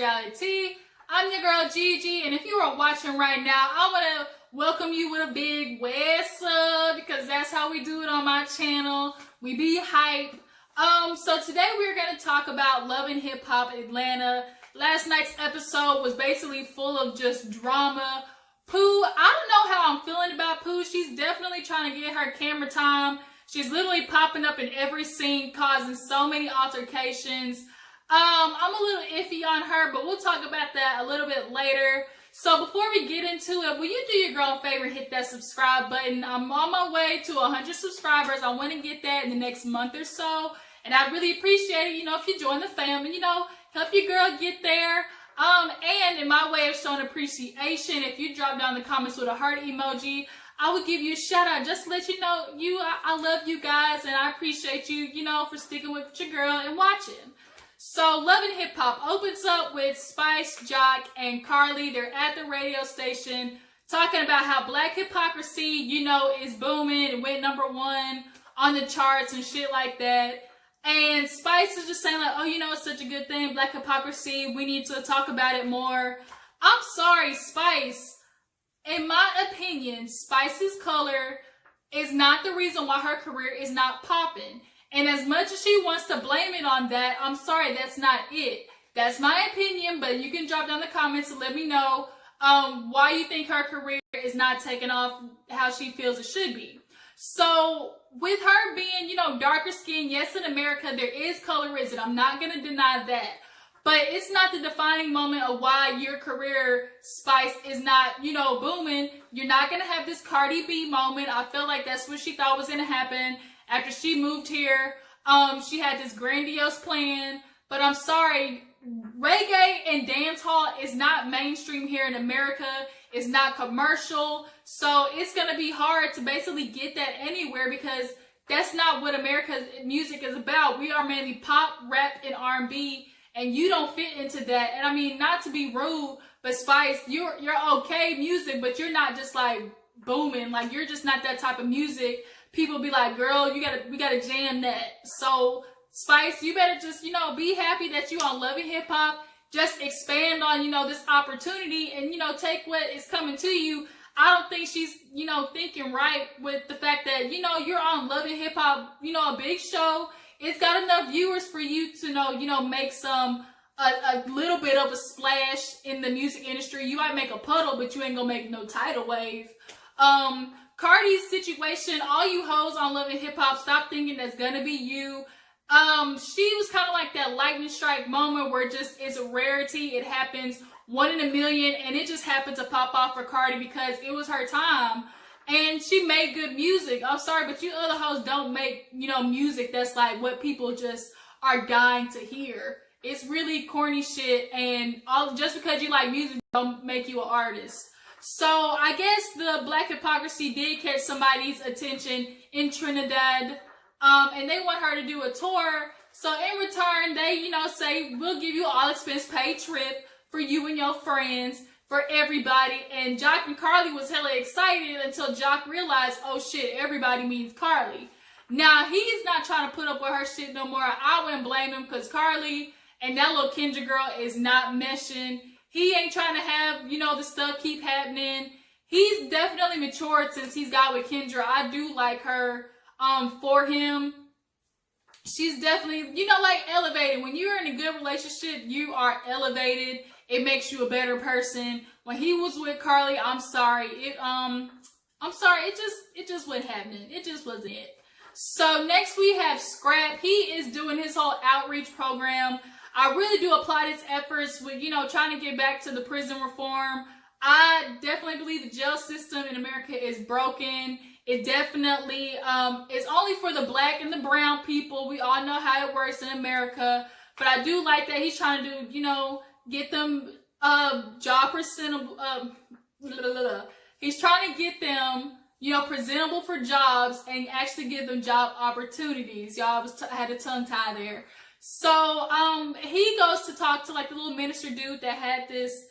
Reality. I'm your girl Gigi, and if you are watching right now, I want to welcome you with a big what's up, because that's how we do it on my channel. We be hype. So today we're going to talk about Love and Hip Hop Atlanta. Last night's episode was basically full of just drama. Pooh, I don't know how I'm feeling about Pooh. She's definitely trying to get her camera time. She's literally popping up in every scene, causing so many altercations. I'm a little iffy on her, but we'll talk about that a little bit later. So before we get into it, will you do your girl a favor, hit that subscribe button? I'm on my way to 100 subscribers. I want to get that in the next month or so. And I'd really appreciate it, if you join the family, help your girl get there. And in my way of showing appreciation, if you drop down the comments with a heart emoji, I would give you a shout out just to let you know I love you guys, and I appreciate you, for sticking with your girl and watching. So Love and Hip Hop opens up with Spice, Jock, and Carly. They're at the radio station talking about how Black hypocrisy, is booming. It went #1 on the charts and shit like that. And Spice is just saying like, oh, it's such a good thing, Black hypocrisy. We need to talk about it more. I'm sorry, Spice. In my opinion, Spice's color is not the reason why her career is not popping. And as much as she wants to blame it on that, I'm sorry, that's not it. That's my opinion, but you can drop down the comments and let me know why you think her career is not taking off how she feels it should be. So with her being, darker skin, yes, in America, there is colorism. I'm not going to deny that. But it's not the defining moment of why your career, Spice, is not, booming. You're not going to have this Cardi B moment. I feel like that's what she thought was going to happen after she moved here. She had this grandiose plan. But I'm sorry, reggae and dancehall is not mainstream here in America. It's not commercial. So it's going to be hard to basically get that anywhere because that's not what America's music is about. We are mainly pop, rap, and R&B. And you don't fit into that. And I mean, not to be rude, but Spice, you're okay music, but you're not just like booming. Like you're just not that type of music. People be like, girl, we gotta jam that. So Spice, you better just, be happy that you on Love and Hip Hop. Just expand on, this opportunity and, take what is coming to you. I don't think she's, thinking right with the fact that, you're on Love and Hip Hop, a big show. It's got enough viewers for you to make a little bit of a splash in the music industry. You might make a puddle, but you ain't gonna make no tidal wave. Cardi's situation, all you hoes on Love and Hip Hop, stop thinking that's gonna be you. She was kind of like that lightning strike moment where it's a rarity. It happens 1 in a million, and it just happened to pop off for Cardi because it was her time. And she made good music. I'm sorry, but you other hoes don't make, music that's like what people just are dying to hear. It's really corny shit, and just because you like music don't make you an artist. So I guess the Black hypocrisy did catch somebody's attention in Trinidad, and they want her to do a tour. So in return, they, say, we'll give you all expense paid trip for you and your friends, for everybody. And Jock and Carly was hella excited until Jock realized, oh shit, everybody means Carly. Now, he's not trying to put up with her shit no more. I wouldn't blame him because Carly and that little Kendra girl is not meshing. He ain't trying to have, the stuff keep happening. He's definitely matured since he's got with Kendra. I do like her for him. She's definitely, elevated. When you're in a good relationship, you are elevated. It makes you a better person. When he was with Carly, I'm sorry. It just wasn't happening. It just wasn't it. So next we have Scrap. He is doing his whole outreach program. I really do applaud his efforts with, trying to get back to the prison reform. I definitely believe the jail system in America is broken. It definitely is only for the Black and the brown people. We all know how it works in America. But I do like that he's trying to do, get them job presentable. He's trying to get them, presentable for jobs and actually give them job opportunities. Y'all had a tongue tie there. So he goes to talk to like the little minister dude that had this,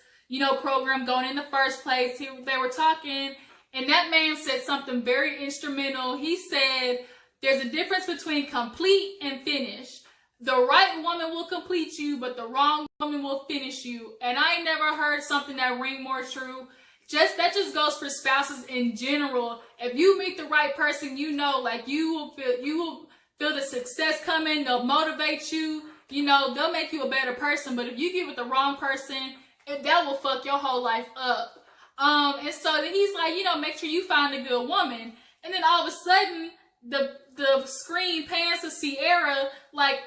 program going in the first place. They were talking, and that man said something very instrumental. He said, "There's a difference between complete and finished." the right woman will complete you, but the wrong woman will finish you. And I ain't never heard something that ring more true. That just goes for spouses in general. If you meet the right person, you know, like you will feel the success coming. They'll motivate you. You know, they'll make you a better person. But if you get with the wrong person, that will fuck your whole life up. And so then he's like, you know, make sure you find a good woman. And then all of a sudden, the screen pans to Sierra, like,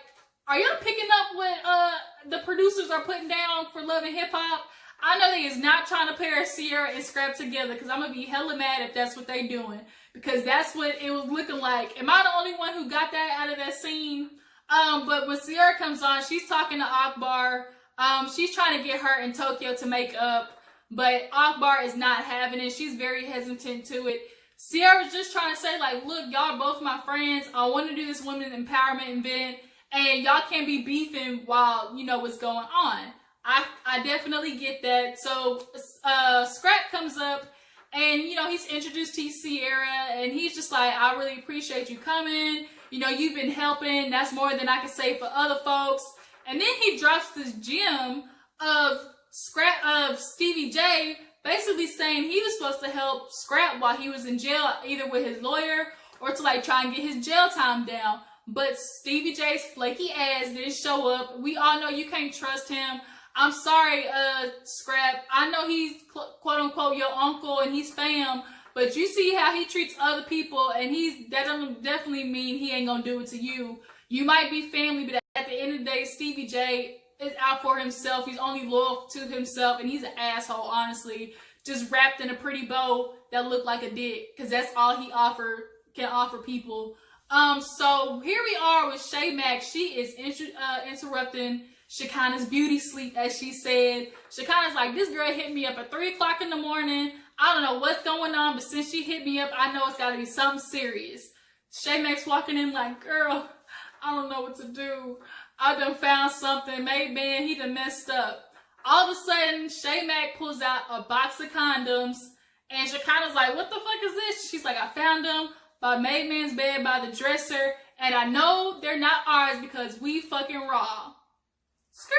are y'all picking up what the producers are putting down for Love and Hip Hop? I know they is not trying to pair Sierra and Scrap together, because I'm going to be hella mad if that's what they doing. Because that's what it was looking like. Am I the only one who got that out of that scene? But when Sierra comes on, she's talking to Akbar. She's trying to get her and Tokyo to make up. But Akbar is not having it. She's very hesitant to it. Sierra's just trying to say, like, look, y'all both my friends. I want to do this women empowerment event. And y'all can't be beefing while, you know, what's going on. I definitely get that. So Scrap comes up and, you know, he's introduced to Sierra and he's just like, I really appreciate you coming. You know, you've been helping. That's more than I can say for other folks. And then he drops this gem of Stevie J, basically saying he was supposed to help Scrap while he was in jail, either with his lawyer or to like try and get his jail time down. But Stevie J's flaky ass didn't show up. We all know you can't trust him. I'm sorry, Scrap. I know he's quote unquote your uncle and he's fam, but you see how he treats other people, and that doesn't definitely mean he ain't gonna do it to you. You might be family, but at the end of the day, Stevie J is out for himself. He's only loyal to himself, and he's an asshole, honestly. Just wrapped in a pretty bow that looked like a dick, because that's all he can offer people. So here we are with Shay Mack. She is interrupting Shekinah's beauty sleep, as she said. Shekinah's like, this girl hit me up at 3 o'clock in the morning. I don't know what's going on, but since she hit me up, I know it's got to be something serious. Shay Mack's walking in like, girl, I don't know what to do. I done found something. Man, he done messed up. All of a sudden, Shay Mack pulls out a box of condoms, and Shekinah's like, what the fuck is this? She's like, I found them by Made Man's bed, by the dresser, and I know they're not ours because we fucking raw. Skirt.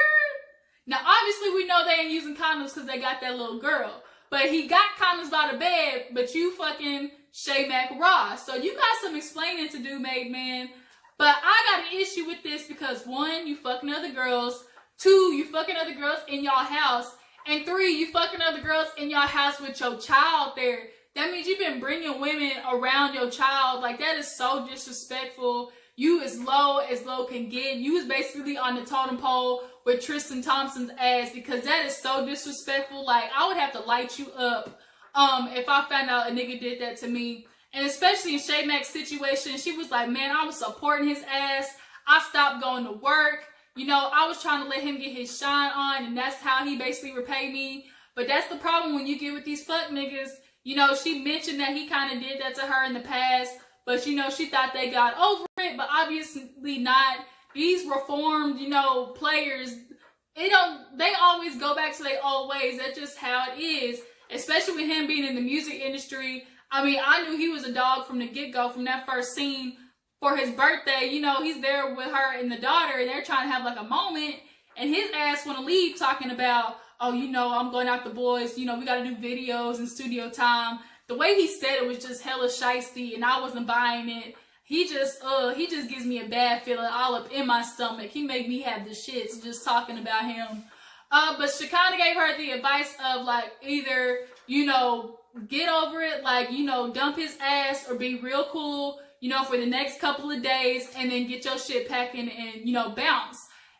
Now, obviously, we know they ain't using condoms because they got that little girl. But he got condoms by the bed, but you fucking Shay Mack raw. So you got some explaining to do, Made Man. But I got an issue with this because 1, you fucking other girls. 2, you fucking other girls in y'all house. And 3, you fucking other girls in y'all house with your child there. That means you've been bringing women around your child. Like, that is so disrespectful. You as low can get. You was basically on the totem pole with Tristan Thompson's ass, because that is so disrespectful. Like, I would have to light you up if I found out a nigga did that to me. And especially in Shay Mack's situation, she was like, man, I was supporting his ass. I stopped going to work. You know, I was trying to let him get his shine on, and that's how he basically repaid me. But that's the problem when you get with these fuck niggas. You know, she mentioned that he kind of did that to her in the past, but, you know, she thought they got over it, but obviously not. These reformed, you know, players, they always go back to their old ways. That's just how it is, especially with him being in the music industry. I mean, I knew he was a dog from the get-go, from that first scene for his birthday. You know, he's there with her and the daughter, and they're trying to have, like, a moment, and his ass want to leave talking about, oh, you know, I'm going out the boys, you know, we got to do videos and studio time. The way he said it was just hella shiesty, and I wasn't buying it. He just gives me a bad feeling all up in my stomach. He make me have the shits just talking about him. But Shekinah gave her the advice of, like, either, you know, get over it, like, you know, dump his ass, or be real cool, you know, for the next couple of days, and then get your shit packing and, you know, bounce.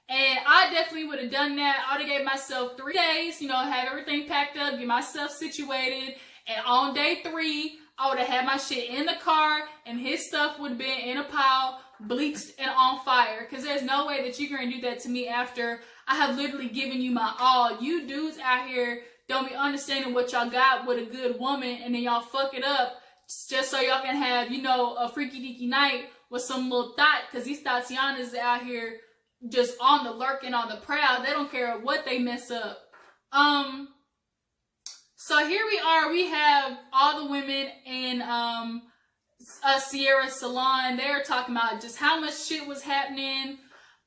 And I definitely would have done that. I would have gave myself 3 days, you know, have everything packed up, get myself situated. And on day 3, I would have had my shit in the car, and his stuff would have been in a pile, bleached and on fire. Because there's no way that you're going to do that to me after I have literally given you my all. You dudes out here don't be understanding what y'all got with a good woman, and then y'all fuck it up just so y'all can have, you know, a freaky deaky night with some little thought. Because these Tatianas out here just on the lurk and on the prowl. They don't care what they mess up. So here we are. We have all the women in Sierra's salon. They're talking about just how much shit was happening.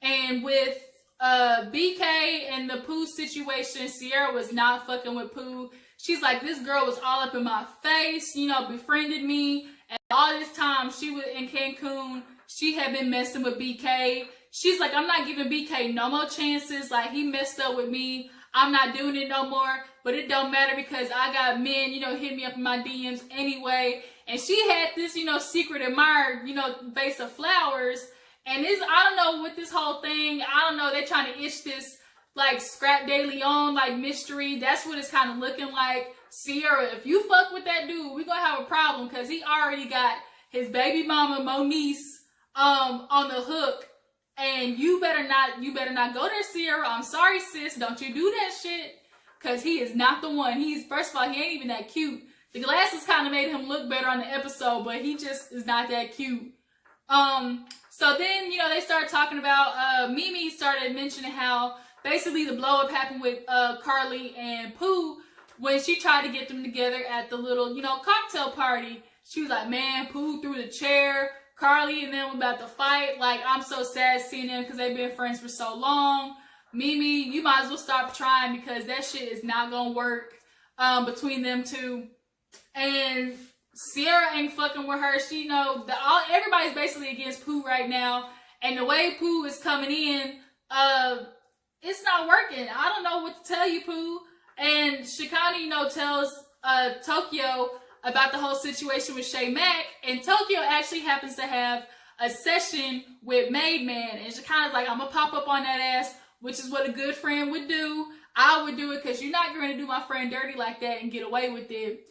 And with BK and the Pooh situation, Sierra was not fucking with Pooh. She's like, this girl was all up in my face, you know, befriended me. And all this time she was in Cancun, she had been messing with BK. She's like, I'm not giving BK no more chances. Like, he messed up with me. I'm not doing it no more. But it don't matter because I got men, you know, hit me up in my DMs anyway. And she had this, you know, secret admirer, you know, vase of flowers. And this, I don't know what this whole thing, I don't know, they're trying to itch this, like, Scrap De Leon, like, mystery. That's what it's kind of looking like. Sierra, if you fuck with that dude, we're gonna have a problem because he already got his baby mama, Moniece, on the hook. And you better not go there, Sierra. I'm sorry, sis. Don't you do that shit. Because he is not the one. First of all, he ain't even that cute. The glasses kind of made him look better on the episode, but he just is not that cute. So then, you know, they started talking about, Mimi started mentioning how basically the blow up happened with Carly and Pooh when she tried to get them together at the little, you know, cocktail party. She was like, man, Pooh threw the chair. Carly and them were about to fight. Like, I'm so sad seeing them because they've been friends for so long. Mimi, you might as well stop trying because that shit is not gonna work between them two. And Sierra ain't fucking with her. She, you know, everybody's basically against Pooh right now. And the way Pooh is coming in, it's not working. I don't know what to tell you, Pooh. And Shikani, you know, tells Tokyo about the whole situation with Shay Mack, and Tokyo actually happens to have a session with Made Man, and Shikani's like, I'm gonna pop up on that ass, which is what a good friend would do. I would do it because you're not going to do my friend dirty like that and get away with it.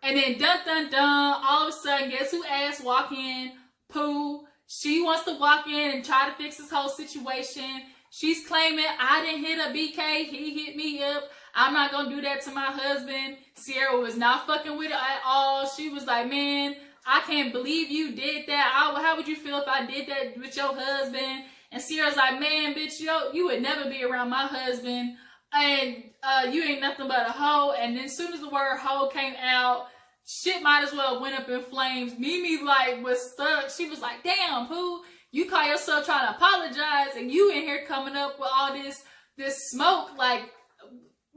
And then dun dun dun, all of a sudden, guess who ass walk in? Pooh. She wants to walk in and try to fix this whole situation. She's claiming, I didn't hit a BK, he hit me up. I'm not going to do that to my husband. Sierra was not fucking with it at all. She was like, man, I can't believe you did that. How would you feel if I did that with your husband? And Sierra's like, man, bitch, you would never be around my husband. And you ain't nothing but a hoe. And then as soon as the word hoe came out, shit might as well went up in flames. Mimi, like, was stuck. She was like, damn, Pooh, you call yourself trying to apologize, and you in here coming up with all this smoke. Like,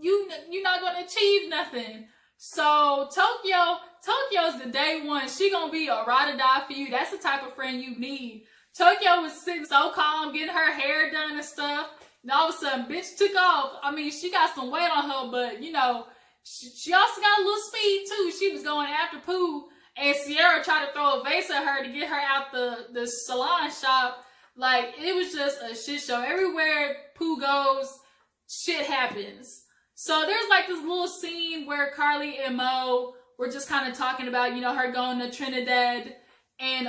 you're not going to achieve nothing. So Tokyo's the day one. She gonna be a ride or die for you. That's the type of friend you need. Tokyo was sitting so calm, getting her hair done and stuff. And all of a sudden, bitch took off. I mean, she got some weight on her, but, you know, she also got a little speed, too. She was going after Pooh. And Sierra tried to throw a vase at her to get her out the salon shop. Like, it was just a shit show. Everywhere Pooh goes, shit happens. So there's like this little scene where Carly and Mo were just kind of talking about, you know, her going to Trinidad. And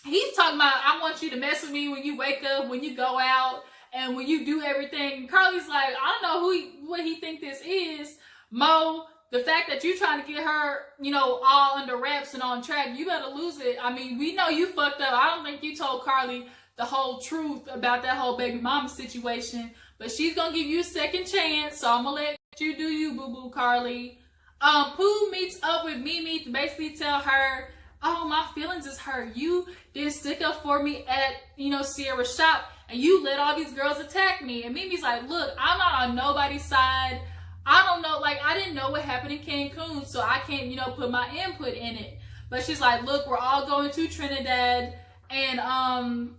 he's talking about, I want you to mess with me when you wake up, when you go out, and when you do everything. And Carly's like, I don't know what he think this is. Mo, the fact that you trying to get her, you know, all under wraps and on track, you better lose it. I mean, we know you fucked up. I don't think you told Carly the whole truth about that whole baby mama situation. But she's going to give you a second chance, so I'm going to let you do you, boo-boo, Carly. Pooh meets up with Mimi to basically tell her, oh, my feelings is hurt. You didn't stick up for me at, you know, Sierra's shop, and you let all these girls attack me. And Mimi's like, look, I'm not on nobody's side. I don't know, like, I didn't know what happened in Cancun, so I can't, you know, put my input in it. But she's like, look, we're all going to Trinidad, and,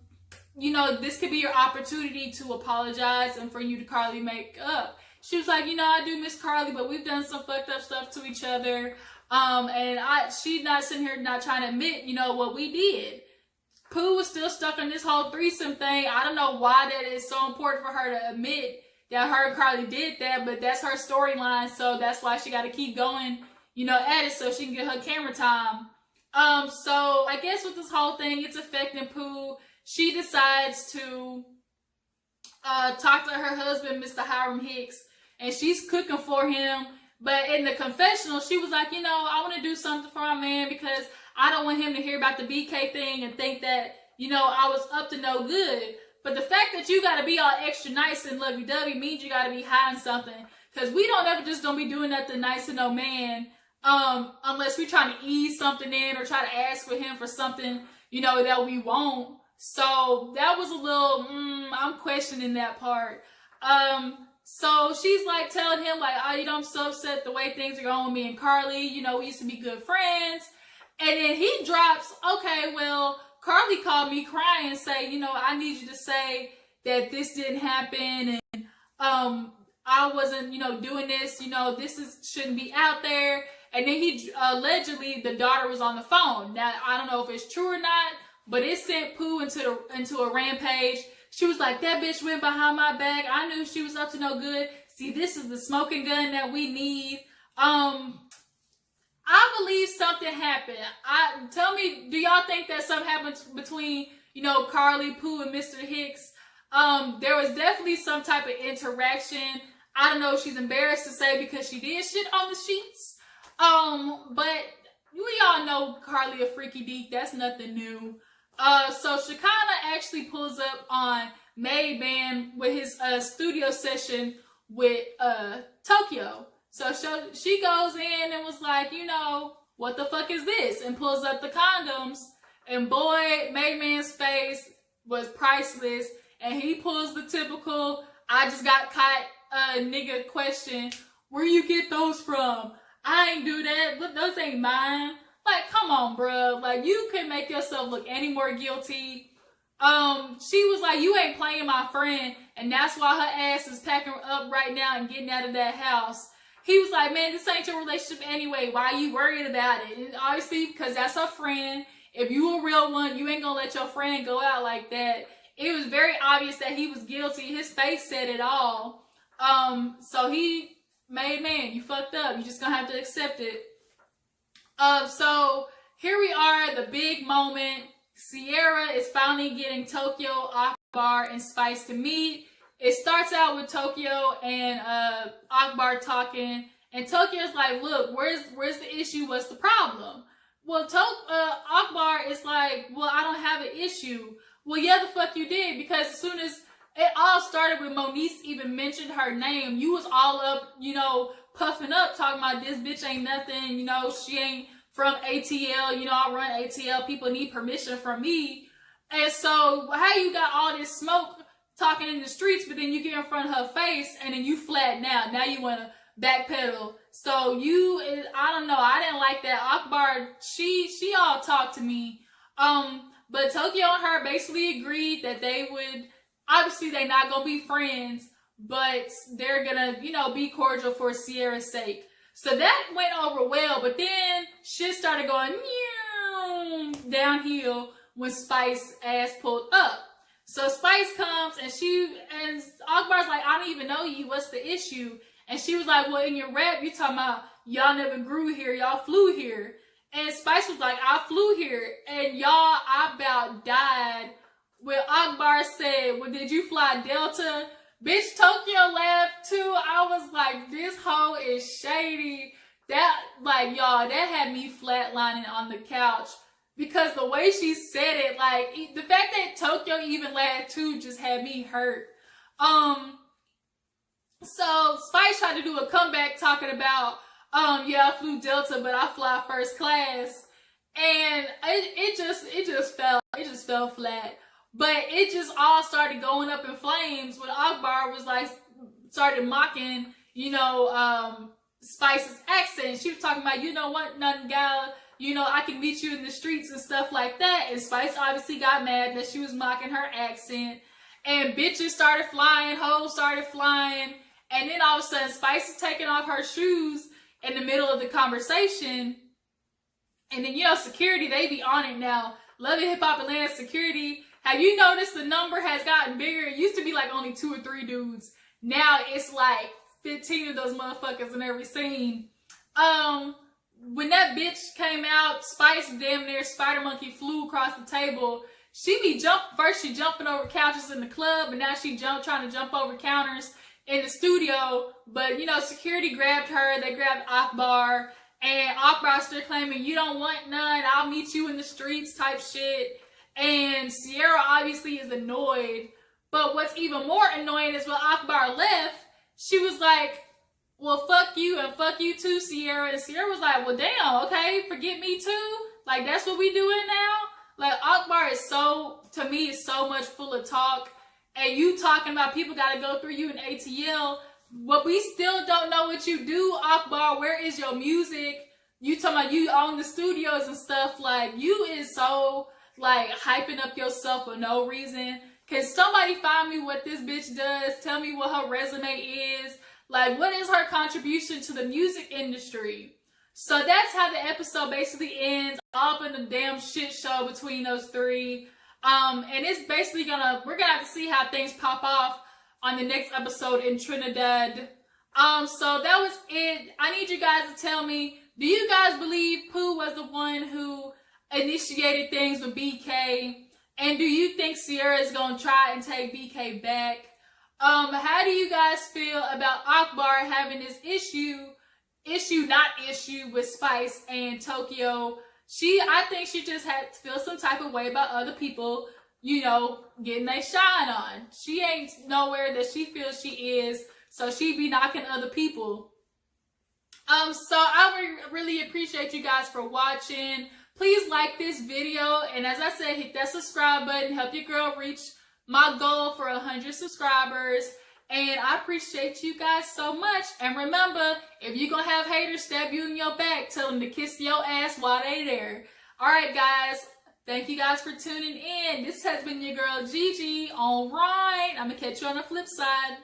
you know, this could be your opportunity to apologize and for you to Carly make up. She was like, you know, I do miss Carly, but we've done some fucked up stuff to each other. And she's not sitting here not trying to admit, you know, what we did. Pooh was still stuck on this whole threesome thing. I don't know why that is so important for her to admit that her and Carly did that, but that's her storyline. So that's why she got to keep going, you know, at it so she can get her camera time. So I guess with this whole thing, it's affecting Pooh. She decides to talk to her husband, Mr. Hiram Hicks, and she's cooking for him. But in the confessional, she was like, you know, I want to do something for my man because I don't want him to hear about the BK thing and think that, you know, I was up to no good. But the fact that you got to be all extra nice and lovey-dovey means you got to be hiding something. Because we don't ever just don't be doing nothing nice to no man unless we're trying to ease something in or try to ask for him for something, you know, that we want. So that was a little, I'm questioning that part. So she's like telling him like, oh, you know, I'm so upset the way things are going with me and Carly. You know, we used to be good friends. And then he drops, okay, well, Carly called me crying and say, you know, I need you to say that this didn't happen and I wasn't, you know, doing this. You know, shouldn't be out there. And then he allegedly the daughter was on the phone. Now I don't know if it's true or not, but it sent Pooh into a rampage. She was like, that bitch went behind my back. I knew she was up to no good. See, this is the smoking gun that we need. I believe something happened. Tell me, do y'all think that something happened between, you know, Carly, Pooh, and Mr. Hicks? There was definitely some type of interaction. I don't know if she's embarrassed to say because she did shit on the sheets. But we all know Carly a freaky deek. That's nothing new. So Shekinah actually pulls up on Made Man with his studio session with Tokyo. So she goes in and was like, you know, what the fuck is this? And pulls up the condoms. And boy, Made Man's face was priceless. And he pulls the typical, I just got caught nigga question. Where you get those from? I ain't do that. Those ain't mine. Like, come on, bruh. Like, you can make yourself look any more guilty. She was like, you ain't playing my friend. And that's why her ass is packing up right now and getting out of that house. He was like, man, this ain't your relationship anyway. Why are you worried about it? And obviously, because that's her friend. If you a real one, you ain't gonna let your friend go out like that. It was very obvious that he was guilty. His face said it all. So he made man, you fucked up. You just gonna have to accept it. So here we are, the big moment. Sierra is finally getting Tokyo, Akbar, and Spice to meet. It starts out with Tokyo and Akbar talking, and Tokyo's like, look, where's the issue? What's the problem? Well, Akbar is like, well, I don't have an issue. Well, yeah, the fuck you did, because as soon as it all started with Moniece even mentioned her name, you was all up, you know, puffing up, talking about this bitch ain't nothing, you know, she ain't from ATL, you know, I run ATL, people need permission from me. And so, how you got all this smoke talking in the streets, but then you get in front of her face, and then you flatten out. Now you want to backpedal. So I don't know, I didn't like that. Akbar, she all talked to me. But Tokyo and her basically agreed that they would, obviously they're not going to be friends, but they're going to, you know, be cordial for Sierra's sake. So that went over well, but then shit started going downhill when Spice ass pulled up. So Spice comes and Akbar's like, I don't even know you, what's the issue? And she was like, well, in your rap, you talking about y'all never grew here, y'all flew here. And Spice was like, I flew here, and y'all, I about died. When Akbar said, well, did you fly Delta? Bitch, Tokyo laughed too. I was like, this hoe is shady. That, like, y'all, that had me flatlining on the couch. Because the way she said it, like, the fact that Tokyo even laughed too just had me hurt. So Spice tried to do a comeback talking about, yeah, I flew Delta, but I fly first class. And it just fell flat. But it just all started going up in flames when Akbar was like, started mocking, you know, Spice's accent. She was talking about, you know what, nothing, gal, you know, I can meet you in the streets and stuff like that. And Spice obviously got mad that she was mocking her accent. And bitches started flying, hoes started flying. And then all of a sudden, Spice is taking off her shoes in the middle of the conversation. And then, you know, security, they be on it now. Love It Hip Hop Atlanta security. Have you noticed the number has gotten bigger? It used to be like only 2 or 3 dudes. Now it's like 15 of those motherfuckers in every scene. When that bitch came out, Spice damn near Spider Monkey flew across the table. She jumping over couches in the club, and now she trying to jump over counters in the studio. But, you know, security grabbed her. They grabbed Akbar. And Akbar still claiming, you don't want none, I'll meet you in the streets type shit. And Sierra obviously is annoyed. But what's even more annoying is when Akbar left, she was like, well, fuck you and fuck you too, Sierra. And Sierra was like, well, damn, okay, forget me too? Like, that's what we doing now? Like, Akbar is so, to me, is so much full of talk. And you talking about people got to go through you in ATL, but we still don't know what you do, Akbar. Where is your music? You talking about you own the studios and stuff. Like, you is so, like, hyping up yourself for no reason. Can somebody find me what this bitch does? Tell me what her resume is. Like, what is her contribution to the music industry? So that's how the episode basically ends, up in a damn shit show between those three. And it's basically we're gonna have to see how things pop off on the next episode in Trinidad. So that was it. I need you guys to tell me, do you guys believe Pooh was the one who initiated things with BK? And do you think Sierra is gonna try and take BK back? How do you guys feel about Akbar having this issue with Spice and Tokyo? I think she just had to feel some type of way about other people, you know, getting their shine on. She ain't nowhere that she feels she is, so she be knocking other people. So I would really appreciate you guys for watching. Please like this video, and as I said, hit that subscribe button, help your girl reach my goal for 100 subscribers. And I appreciate you guys so much. And remember, if you're going to have haters stab you in your back, tell them to kiss your ass while they there. Alright guys, thank you guys for tuning in. This has been your girl Gigi. Alright, I'm going to catch you on the flip side.